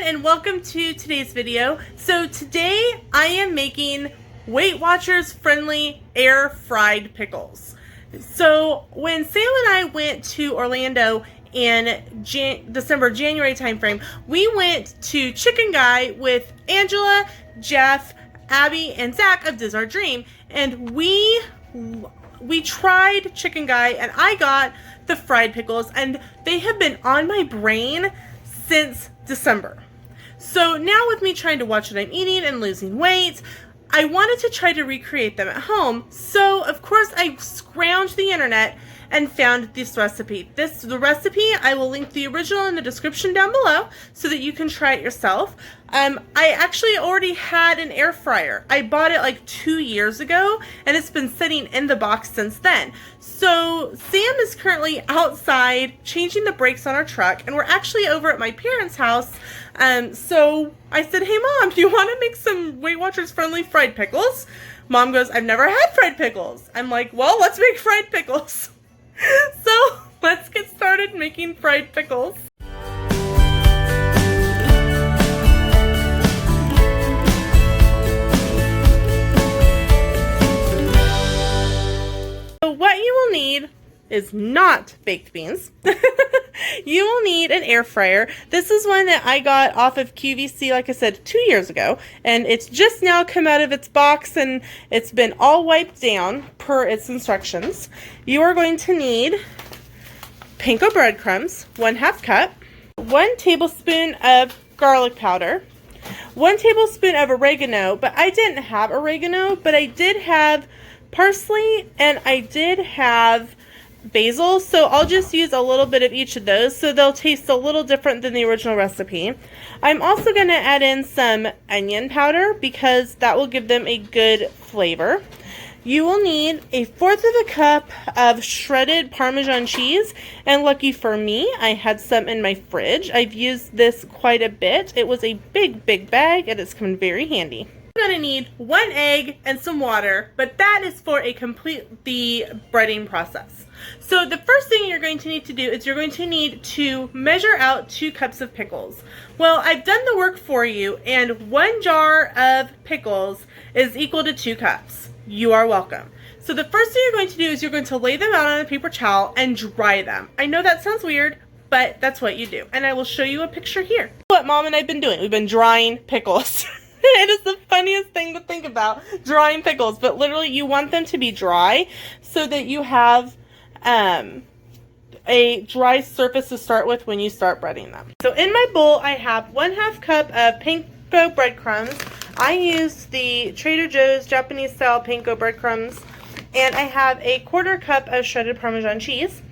and welcome to today's video. So today I am making Weight Watchers friendly air fried pickles. So when Sam and I went to Orlando in January timeframe, we went to Chicken Guy with Angela, Jeff, Abby, and Zach of Diz Our Dream, and we tried Chicken Guy and I got the fried pickles, and they have been on my brain since December. So now with me trying to watch what I'm eating and losing weight, I wanted to try to recreate them at home. So of course I scrounged the internet and found this recipe. The recipe, I will link the original in the description down below so that you can try it yourself. I actually already had an air fryer. I bought it like 2 years ago and it's been sitting in the box since then. So Sam is currently outside changing the brakes on our truck, and we're actually over at my parents' house. So I said, hey Mom, do you want to make some Weight Watchers friendly fried pickles? Mom goes, I've never had fried pickles. I'm like, well, let's make fried pickles. So let's get started making fried pickles. So what you will need is not baked beans. You will need an air fryer. This is one that I got off of QVC, like I said, 2 years ago, and it's just now come out of its box and it's been all wiped down per its instructions. You are going to need panko breadcrumbs, 1/2 cup, 1 tablespoon of garlic powder, 1 tablespoon of oregano, but I didn't have oregano, but I did have parsley and I did have basil, so I'll just use a little bit of each of those so they'll taste a little different than the original recipe. I'm also going to add in some onion powder because that will give them a good flavor. You will need 1/4 cup of shredded Parmesan cheese, and lucky for me, I had some in my fridge. I've used this quite a bit. It was a big bag and it's come in very handy. You're going to need 1 egg and some water, but that is for the breading process. So the first thing you're going to need to do is you're going to need to measure out 2 cups of pickles. Well, I've done the work for you, and 1 jar of pickles is equal to 2 cups. You are welcome. So the first thing you're going to do is you're going to lay them out on a paper towel and dry them. I know that sounds weird, but that's what you do. And I will show you a picture here. What Mom and I have been doing. We've been drying pickles. It is the funniest thing to think about, drying pickles, but literally you want them to be dry so that you have a dry surface to start with when you start breading them. So in my bowl I have 1/2 cup of panko breadcrumbs. I used the Trader Joe's Japanese style panko breadcrumbs, and I have 1/4 cup of shredded Parmesan cheese.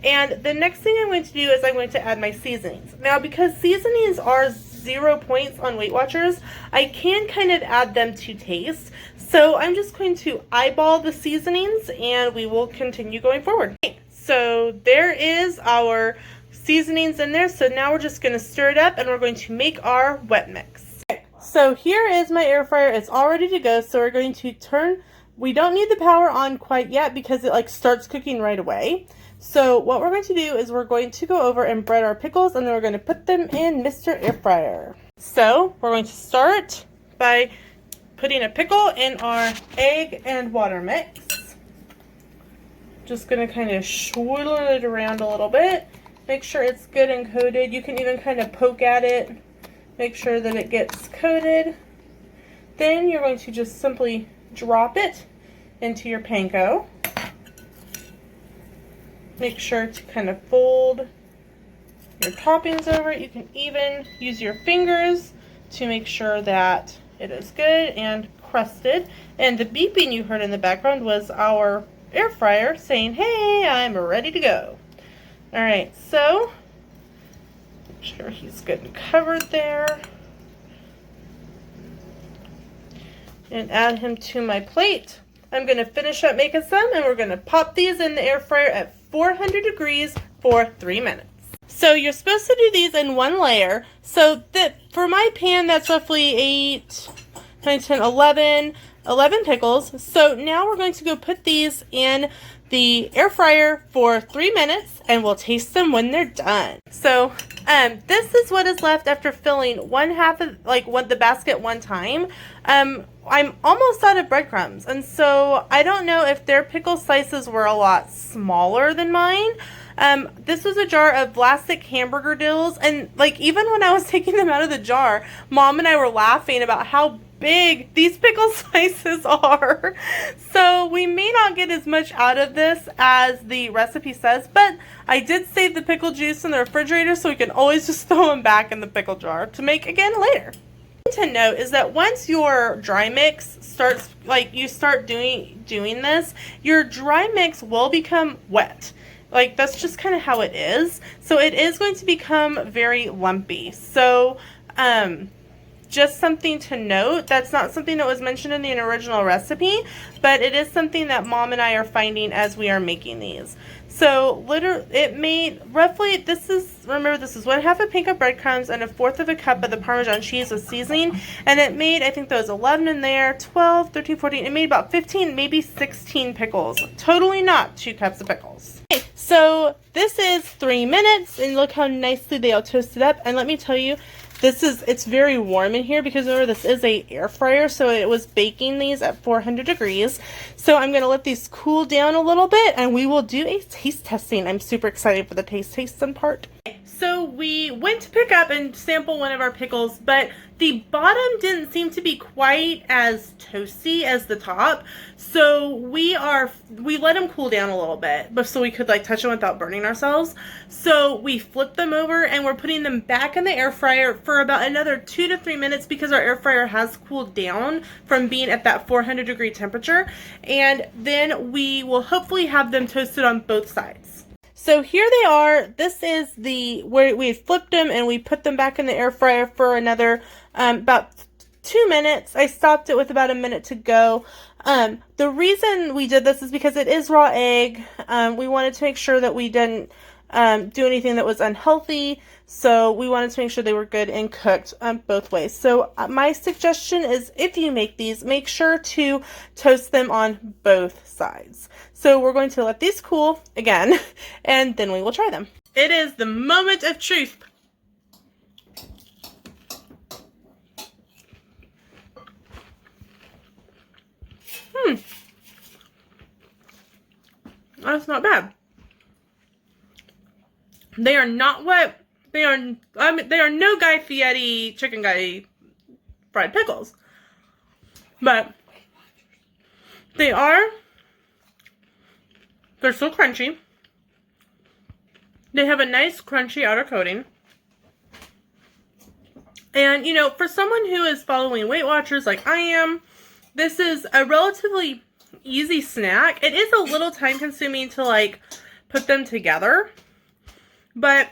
And the next thing I'm going to do is I'm going to add my seasonings. Now, because seasonings are 0 points on Weight Watchers, I can kind of add them to taste. So I'm just going to eyeball the seasonings and we will continue going forward. So there is our seasonings in there. So now we're just going to stir it up and we're going to make our wet mix. Okay, so here is my air fryer. It's all ready to go. So we're going to turn, we don't need the power on quite yet because it like starts cooking right away. So what we're going to do is we're going to go over and bread our pickles, and then we're going to put them in Mr. Air Fryer. So we're going to start by putting a pickle in our egg and water mix. Just going to kind of swirl it around a little bit. Make sure it's good and coated. You can even kind of poke at it. Make sure that it gets coated. Then you're going to just simply drop it into your panko. Make sure to kind of fold your toppings over it. You can even use your fingers to make sure that it is good and crusted. And the beeping you heard in the background was our air fryer saying, hey, I'm ready to go. Alright, so make sure he's good and covered there. And add him to my plate. I'm going to finish up making some, and we're going to pop these in the air fryer at 400 degrees for 3 minutes. So you're supposed to do these in 1 layer. So that for my pan, that's roughly 8, 9, 10, 11 pickles. So now we're going to go put these in the air fryer for 3 minutes and we'll taste them when they're done. So this is what is left after filling one half of the basket one time. I'm almost out of breadcrumbs, and so I don't know if their pickle slices were a lot smaller than mine. This was a jar of Vlasic hamburger dills, and like even when I was taking them out of the jar, Mom and I were laughing about how big these pickle slices are. So we may not get as much out of this as the recipe says, but I did save the pickle juice in the refrigerator so we can always just throw them back in the pickle jar to make again later. To note is that once your dry mix starts, you start doing this, your dry mix will become wet. Like, that's just kind of how it is. So it is going to become very lumpy. So just something to note. That's not something that was mentioned in the original recipe, but it is something that Mom and I are finding as we are making these. So literally, it made roughly, remember this is 1/2 a pink of breadcrumbs and 1/4 of a cup of the Parmesan cheese with seasoning. And it made, I think there was 11 in there, 12, 13, 14. It made about 15, maybe 16 pickles. Totally not 2 cups of pickles. Okay, so this is 3 minutes, and look how nicely they all toasted up. And let me tell you, it's very warm in here because remember this is a air fryer, so it was baking these at 400 degrees. So I'm going to let these cool down a little bit and we will do a taste testing. I'm super excited for the tasting part. So we went to pick up and sample one of our pickles, but the bottom didn't seem to be quite as toasty as the top. So we let them cool down a little bit, but so we could touch them without burning ourselves. So we flipped them over and we're putting them back in the air fryer for about another 2 to 3 minutes because our air fryer has cooled down from being at that 400 degree temperature. And then we will hopefully have them toasted on both sides. So here they are. This is where we flipped them and we put them back in the air fryer for another about 2 minutes. I stopped it with about a minute to go. The reason we did this is because it is raw egg. We wanted to make sure that we didn't do anything that was unhealthy. So we wanted to make sure they were good and cooked both ways. So my suggestion is if you make these, make sure to toast them on both sides. So we're going to let these cool again, and then we will try them. It is the moment of truth. That's not bad. They are not wet. They are no Guy Fieri chicken guy fried pickles. But they're so crunchy. They have a nice crunchy outer coating. And, for someone who is following Weight Watchers like I am, this is a relatively easy snack. It is a little time consuming to, put them together. But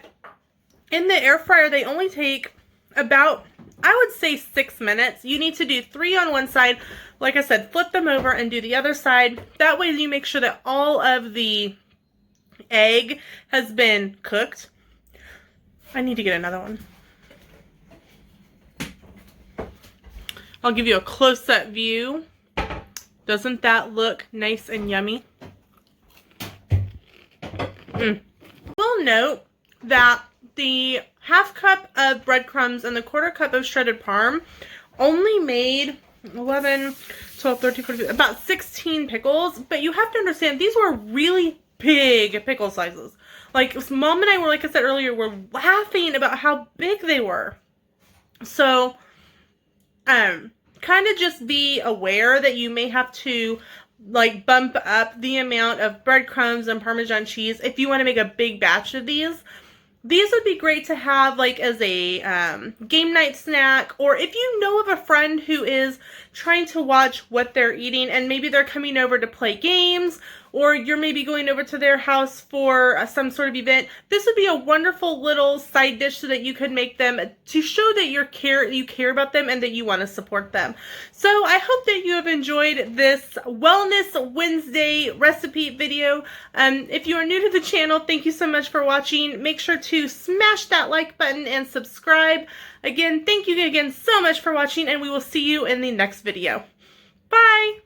in the air fryer, they only take about, I would say, 6 minutes. You need to do 3 on one side. Like I said, flip them over and do the other side. That way you make sure that all of the egg has been cooked. I need to get another one. I'll give you a close-up view. Doesn't that look nice and yummy? We'll note that the 1/2 cup of breadcrumbs and the 1/4 cup of shredded parm only made 11, 12, 13, 14, about 16 pickles. But you have to understand, these were really big pickle sizes. Mom and I were, like I said earlier, were laughing about how big they were. So, kind of just be aware that you may have to bump up the amount of breadcrumbs and Parmesan cheese if you want to make a big batch of these. These would be great to have as a game night snack, or if you know of a friend who is trying to watch what they're eating and maybe they're coming over to play games, or you're maybe going over to their house for some sort of event. This would be a wonderful little side dish so that you could make them to show that you care about them and that you want to support them. So I hope that you have enjoyed this Wellness Wednesday recipe video. If you are new to the channel, thank you so much for watching. Make sure to smash that like button and subscribe. Again, thank you again so much for watching, and we will see you in the next video. Bye!